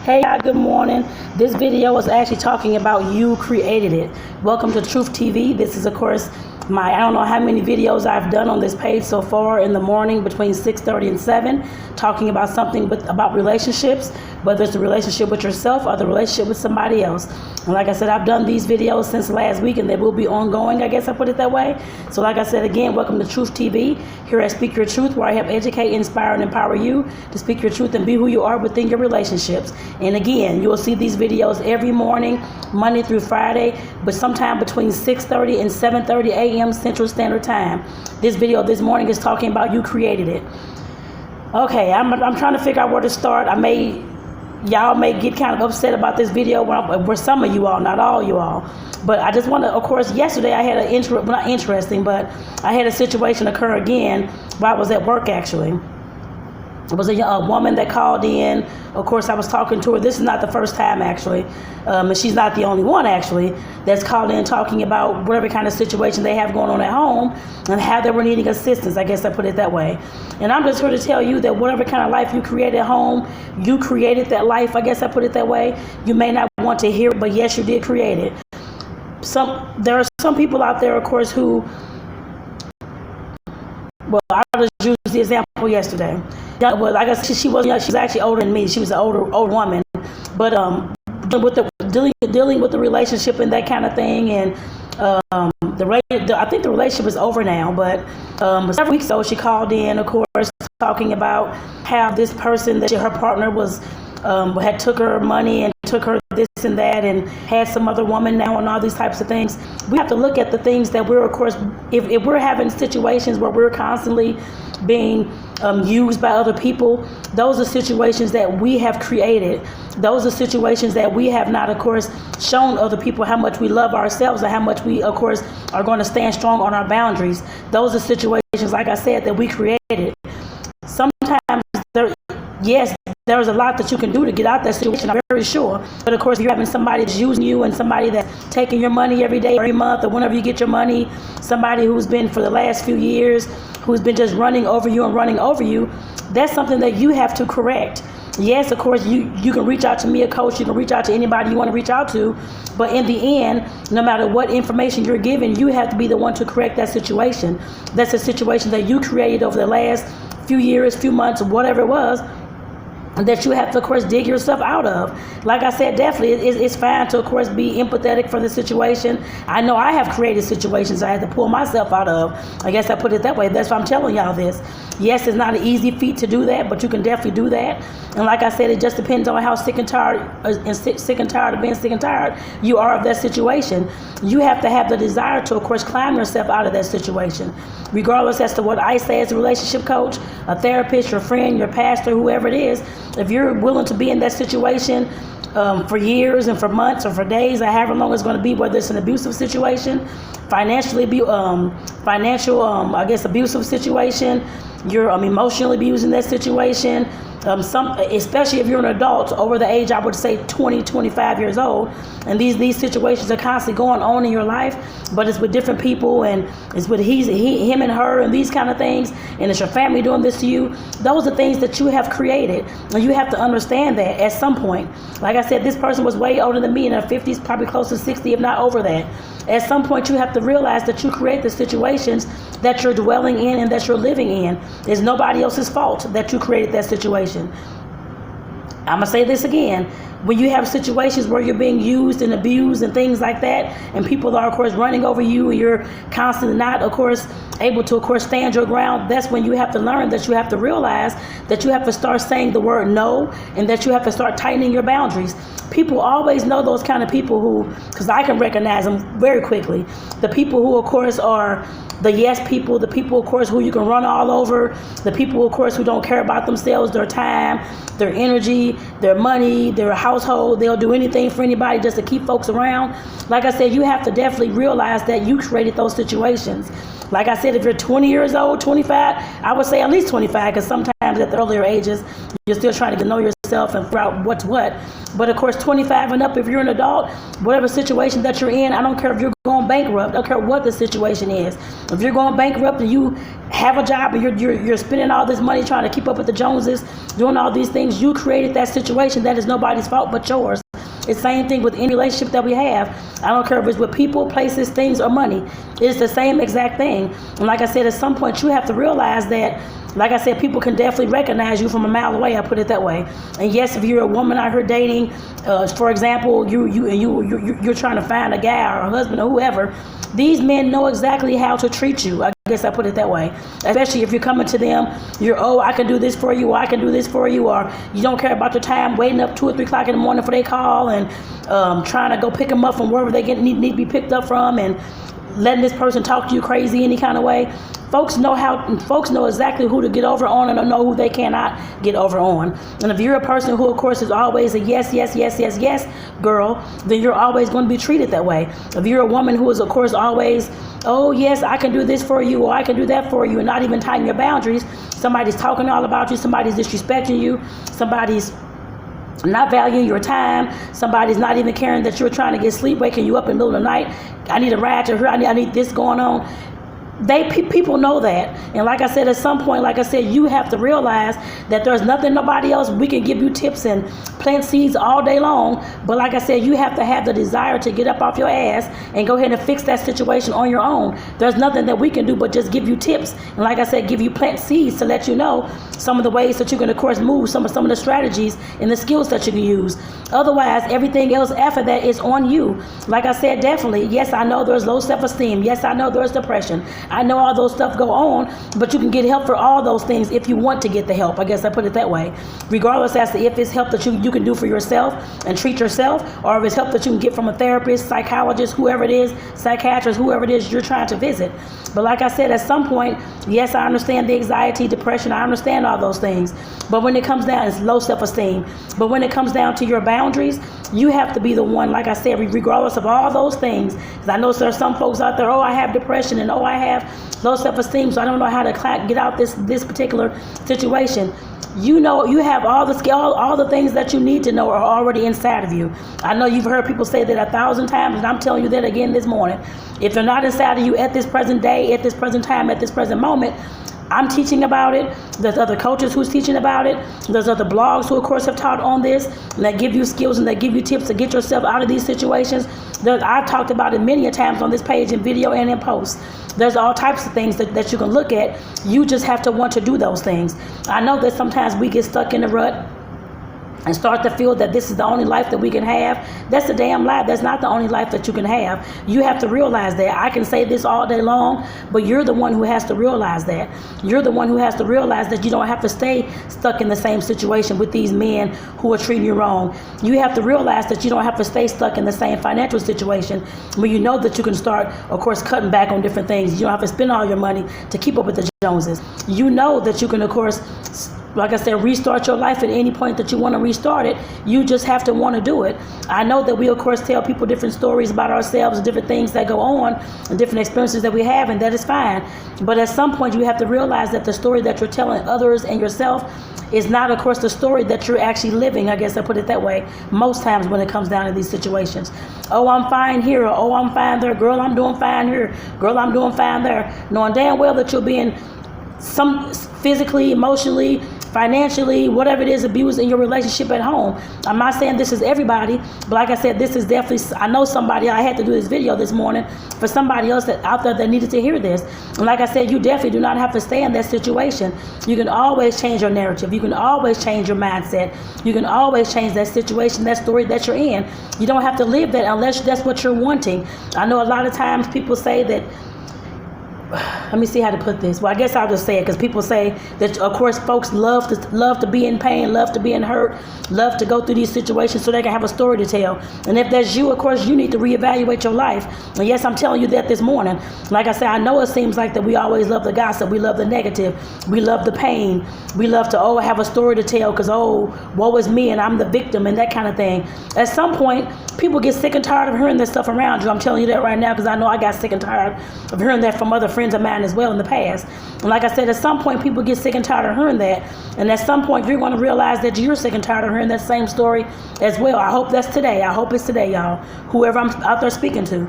Hey, good morning. This video is actually talking about you created it. Welcome to Truth TV. This is, of course, I don't know how many videos I've done on this page so far in the morning between 6:30 and 7, talking about something about relationships, whether it's the relationship with yourself or the relationship with somebody else. And like I said, I've done these videos since last week, and they will be ongoing, I guess I put it that way. So like I said, again, welcome to Truth TV. Here at Speak Your Truth, where I help educate, inspire, and empower you to speak your truth and be who you are within your relationships. And again, you will see these videos every morning, Monday through Friday, but sometime between 6:30 and 7:30 a.m. Central Standard Time. This video this morning is talking about you created it. Okay, I'm trying to figure out where to start. Y'all may get kind of upset about this video where some of you all, not all you all. But I just want to, of course, yesterday I had I had a situation occur again while I was at work, actually. It was a woman that called in. Of course, I was talking to her. This is not the first time, actually. And she's not the only one, actually, that's called in talking about whatever kind of situation they have going on at home and how they were needing assistance. I guess I put it that way. And I'm just here to tell you that whatever kind of life you create at home, you created that life. I guess I put it that way. You may not want to hear it, but yes, you did create it. There are some people out there, of course, who, well, I'll just use the example yesterday. Well, like I said, she was actually older than me. She was an older woman, but dealing with the relationship and that kind of thing, and I think the relationship is over now. But several weeks ago, she called in, of course, talking about how this person that her partner was had took her money and took her this and that, and had some other woman now, and all these types of things. We have to look at the things that we're, of course, if we're having situations where we're constantly being used by other people, those are situations that we have created. Those are situations that we have not, of course, shown other people how much we love ourselves and how much we, of course, are going to stand strong on our boundaries. Those are situations, like I said, that we created. Sometimes there's a lot that you can do to get out that situation, I'm very sure. But of course, if you're having somebody that's using you and somebody that's taking your money every day, every month, or whenever you get your money, somebody who's been for the last few years, who's been just running over you, that's something that you have to correct. Yes, of course, you can reach out to me, a coach, you can reach out to anybody you want to reach out to, but in the end, no matter what information you're given, you have to be the one to correct that situation. That's a situation that you created over the last few years, few months, whatever it was, that you have to, of course, dig yourself out of. Like I said, definitely, it's fine to, of course, be empathetic for the situation. I know I have created situations I had to pull myself out of. I guess I put it that way. That's why I'm telling y'all this. Yes, it's not an easy feat to do that, but you can definitely do that. And like I said, it just depends on how sick and tired of being sick and tired you are of that situation. You have to have the desire to, of course, climb yourself out of that situation. Regardless as to what I say as a relationship coach, a therapist, your friend, your pastor, whoever it is, if you're willing to be in that situation for years and for months or for days or however long it's going to be, whether it's an abusive situation, abusive situation, you're emotionally abusing that situation, especially if you're an adult over the age, I would say 20, 25 years old, and these situations are constantly going on in your life, but it's with different people, and it's with him and her, and these kind of things, and it's your family doing this to you. Those are things that you have created, and you have to understand that at some point. Like I said, this person was way older than me, in her 50s, probably close to 60, if not over that. At some point, you have to realize that you create the situations that you're dwelling in and that you're living in. It's nobody else's fault that you created that situation. I'm going to say this again. When you have situations where you're being used and abused and things like that, and people are, of course, running over you, and you're constantly not, of course, able to, of course, stand your ground, that's when you have to learn that you have to realize that you have to start saying the word no, and that you have to start tightening your boundaries. People always know those kind of people who, because I can recognize them very quickly, the people who, of course, are the yes people, the people, of course, who you can run all over, the people, of course, who don't care about themselves, their time, their energy, their money, their household. They'll do anything for anybody just to keep folks around. Like I said, you have to definitely realize that you created those situations. Like I said, if you're 20 years old, 25, I would say at least 25, because sometimes sometimes at the earlier ages, you're still trying to get to know yourself and figure out what's what. But of course, 25 and up, if you're an adult, whatever situation that you're in, I don't care if you're going bankrupt. I don't care what the situation is. If you're going bankrupt and you have a job and you're spending all this money trying to keep up with the Joneses, doing all these things, you created that situation. That is nobody's fault but yours. It's the same thing with any relationship that we have. I don't care if it's with people, places, things, or money. It's the same exact thing. And like I said, at some point you have to realize that, like I said, people can definitely recognize you from a mile away. I put it that way. And yes, if you're a woman out here dating, for example, you're trying to find a guy or a husband or whoever, these men know exactly how to treat you. I guess I put it that way. Especially if you're coming to them, I can do this for you, or I can do this for you, or you don't care about your time waiting up 2 or 3 o'clock in the morning for their call and trying to go pick them up from wherever they need to be picked up from, and letting this person talk to you crazy any kind of way. Folks know exactly who to get over on and know who they cannot get over on. And if you're a person who, of course, is always a yes, yes, yes, yes, yes girl, then you're always going to be treated that way. If you're a woman who is, of course, always, oh, yes, I can do this for you, or I can do that for you, and not even tying your boundaries, somebody's talking all about you, somebody's disrespecting you, somebody's not valuing your time, somebody's not even caring that you're trying to get sleep, waking you up in the middle of the night, I need a ride to her, I need this going on. People know that. And like I said, at some point, like I said, you have to realize that there's nothing, nobody else. We can give you tips and plant seeds all day long. But like I said, you have to have the desire to get up off your ass and go ahead and fix that situation on your own. There's nothing that we can do but just give you tips. And like I said, give you plant seeds to let you know some of the ways that you can, of course, move, some of the strategies and the skills that you can use. Otherwise, everything else after that is on you. Like I said, definitely, yes, I know there's low self-esteem. Yes, I know there's depression. I know all those stuff go on, but you can get help for all those things if you want to get the help. I guess I put it that way. Regardless as to if it's help that you can do for yourself and treat yourself, or if it's help that you can get from a therapist, psychologist, whoever it is, psychiatrist, whoever it is you're trying to visit. But like I said, at some point, yes, I understand the anxiety, depression, I understand all those things. But when it comes down, it's low self-esteem. But when it comes down to your boundaries, you have to be the one, like I said, regardless of all those things. Because I know there's some folks out there, oh, I have depression, and oh, I have low self-esteem, so I don't know how to get out this particular situation. You know, you have all the things that you need to know are already inside of you. I know you've heard people say that 1,000 times, and I'm telling you that again this morning. If they're not inside of you at this present day, at this present time, at this present moment, I'm teaching about it. There's other coaches who's teaching about it. There's other blogs who, of course, have taught on this, and that give you skills and that give you tips to get yourself out of these situations. I've talked about it many a times on this page in video and in posts. There's all types of things that you can look at. You just have to want to do those things. I know that sometimes we get stuck in the rut and start to feel that this is the only life that we can have. That's a damn lie. That's not the only life that you can have. You have to realize that. I can say this all day long, but you're the one who has to realize that. You're the one who has to realize that you don't have to stay stuck in the same situation with these men who are treating you wrong. You have to realize that you don't have to stay stuck in the same financial situation when you know that you can start, of course, cutting back on different things. You don't have to spend all your money to keep up with the Joneses. You know that you can, of course, like I said, restart your life at any point that you want to restart it. You just have to want to do it. I know that we, of course, tell people different stories about ourselves, different things that go on, and different experiences that we have, and that is fine. But at some point, you have to realize that the story that you're telling others and yourself is not, of course, the story that you're actually living. I guess I put it that way. Most times when it comes down to these situations. Oh, I'm fine here. Or, oh, I'm fine there. Girl, I'm doing fine here. Girl, I'm doing fine there. Knowing damn well that you're being some physically, emotionally, financially, whatever it is, abused in your relationship at home. I'm not saying this is everybody, but like I said, this is definitely, I know somebody, I had to do this video this morning for somebody else that out there that needed to hear this. And like I said, you definitely do not have to stay in that situation. You can always change your narrative. You can always change your mindset. You can always change that situation, that story that you're in. You don't have to live that unless that's what you're wanting. I know a lot of times people say that, let me see how to put this. Well, I guess I'll just say it because people say that, of course, folks love to be in pain, love to be in hurt, love to go through these situations so they can have a story to tell. And if that's you, of course, you need to reevaluate your life. And yes, I'm telling you that this morning. Like I said, I know it seems like that we always love the gossip. We love the negative. We love the pain. We love to, have a story to tell because, woe is me and I'm the victim and that kind of thing. At some point, people get sick and tired of hearing this stuff around you. I'm telling you that right now because I know I got sick and tired of hearing that from other friends friends of mine as well in the past. And like I said, at some point, people get sick and tired of hearing that. And at some point, you're going to realize that you're sick and tired of hearing that same story as well. I hope that's today. I hope it's today, y'all, whoever I'm out there speaking to.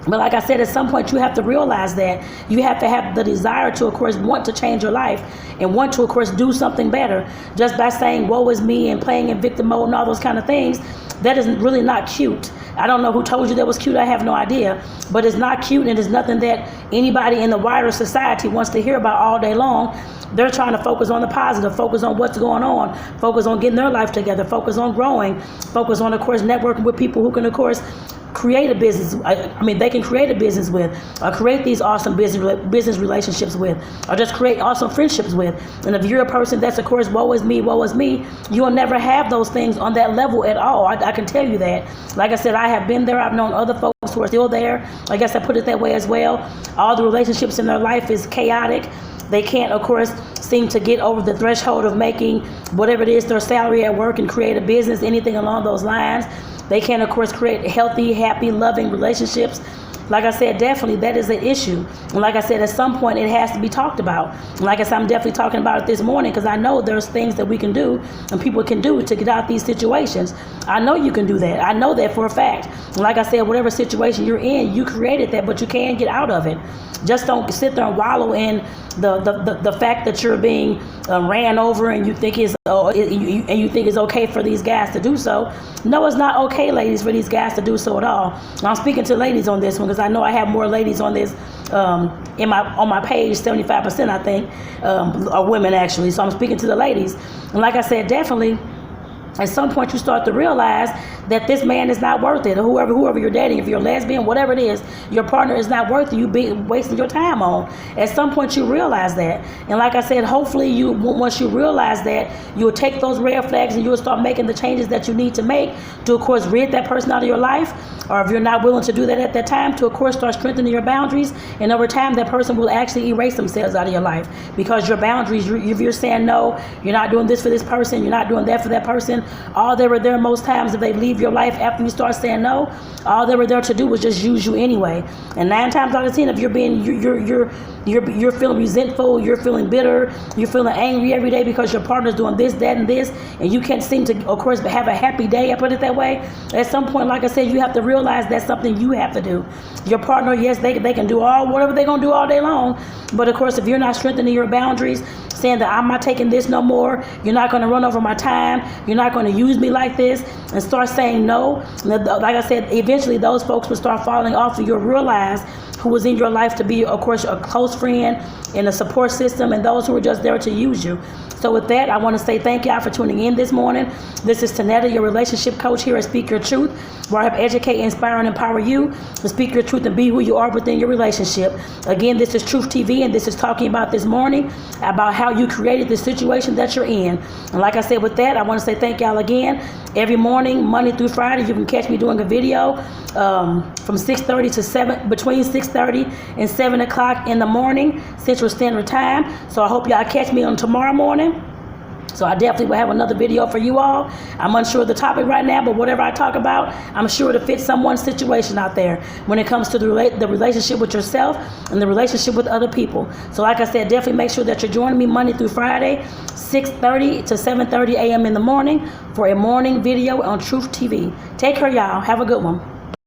But like I said, at some point, you have to realize that you have to have the desire to, of course, want to change your life and want to, of course, do something better. Just by saying, woe is me, and playing in victim mode and all those kind of things, that is really not cute. I don't know who told you that was cute. I have no idea. But it's not cute, and it's nothing that anybody in the wider society wants to hear about all day long. They're trying to focus on the positive, focus on what's going on, focus on getting their life together, focus on growing, focus on, of course, networking with people who can, of course, create a business. I mean, they can create a business with, or create these awesome business relationships with, or just create awesome friendships with. And if you're a person that's, of course, woe is me, you will never have those things on that level at all. I can tell you that. Like I said, I have been there. I've known other folks who are still there. I guess I put it that way as well. All the relationships in their life is chaotic. They can't, of course, seem to get over the threshold of making whatever it is, their salary at work, and create a business, anything along those lines. They can, of course, create healthy, happy, loving relationships. Like I said, definitely that is an issue. And like I said, at some point it has to be talked about. And like I said, I'm definitely talking about it this morning because I know there's things that we can do and people can do to get out of these situations. I know you can do that. I know that for a fact. And like I said, whatever situation you're in, you created that, but you can get out of it. Just don't sit there and wallow in the fact that you're being ran over and you think it's okay for these guys to do so. No, it's not okay, ladies, for these guys to do so at all. And I'm speaking to ladies on this one because I know I have more ladies on this on my page. 75%, I think, are women actually. So I'm speaking to the ladies. And like I said, definitely, at some point you start to realize that this man is not worth it, or whoever you're dating, if you're a lesbian, whatever it is, your partner is not worth it. You be wasting your time on. At some point you realize that. And like I said, hopefully once you realize that, you'll take those red flags and you'll start making the changes that you need to make to, of course, rid that person out of your life. Or if you're not willing to do that at that time, to, of course, start strengthening your boundaries. And over time, that person will actually erase themselves out of your life, because your boundaries, if you're saying no, you're not doing this for this person, you're not doing that for that person, all they were there most times, if they leave your life after you start saying no, all they were there to do was just use you anyway. And 9 times out of 10, if you're feeling resentful, you're feeling bitter, you're feeling angry every day because your partner's doing this, that, and this, and you can't seem to, of course, have a happy day, I put it that way. At some point, like I said, you have to realize that's something you have to do. Your partner, yes, they can do whatever they're going to do all day long, but of course, if you're not strengthening your boundaries, saying that I'm not taking this no more, you're not going to run over my time, you're not going to use me like this, and start saying no, like I said, eventually those folks will start falling off, and you'll realize who was in your life to be, of course, a close friend and a support system, and those who were just there to use you. So with that, I want to say thank y'all for tuning in this morning. This is Tonetta, your relationship coach here at Speak Your Truth, where I help educate, inspire, and empower you to speak your truth and be who you are within your relationship. Again, this is Truth TV, and this is talking about this morning about how you created the situation that you're in. And like I said, with that, I want to say thank y'all again. Every morning, Monday through Friday, you can catch me doing a video from 6:30 to 7, between 6:30 and 7 o'clock in the morning, Central Standard Time. So I hope y'all catch me on tomorrow morning. So I definitely will have another video for you all. I'm unsure of the topic right now, but whatever I talk about, I'm sure to fit someone's situation out there when it comes to the relationship with yourself and the relationship with other people. So like I said, definitely make sure that you're joining me Monday through Friday, 6:30 to 7:30 a.m. in the morning for a morning video on Truth TV. Take care, y'all. Have a good one.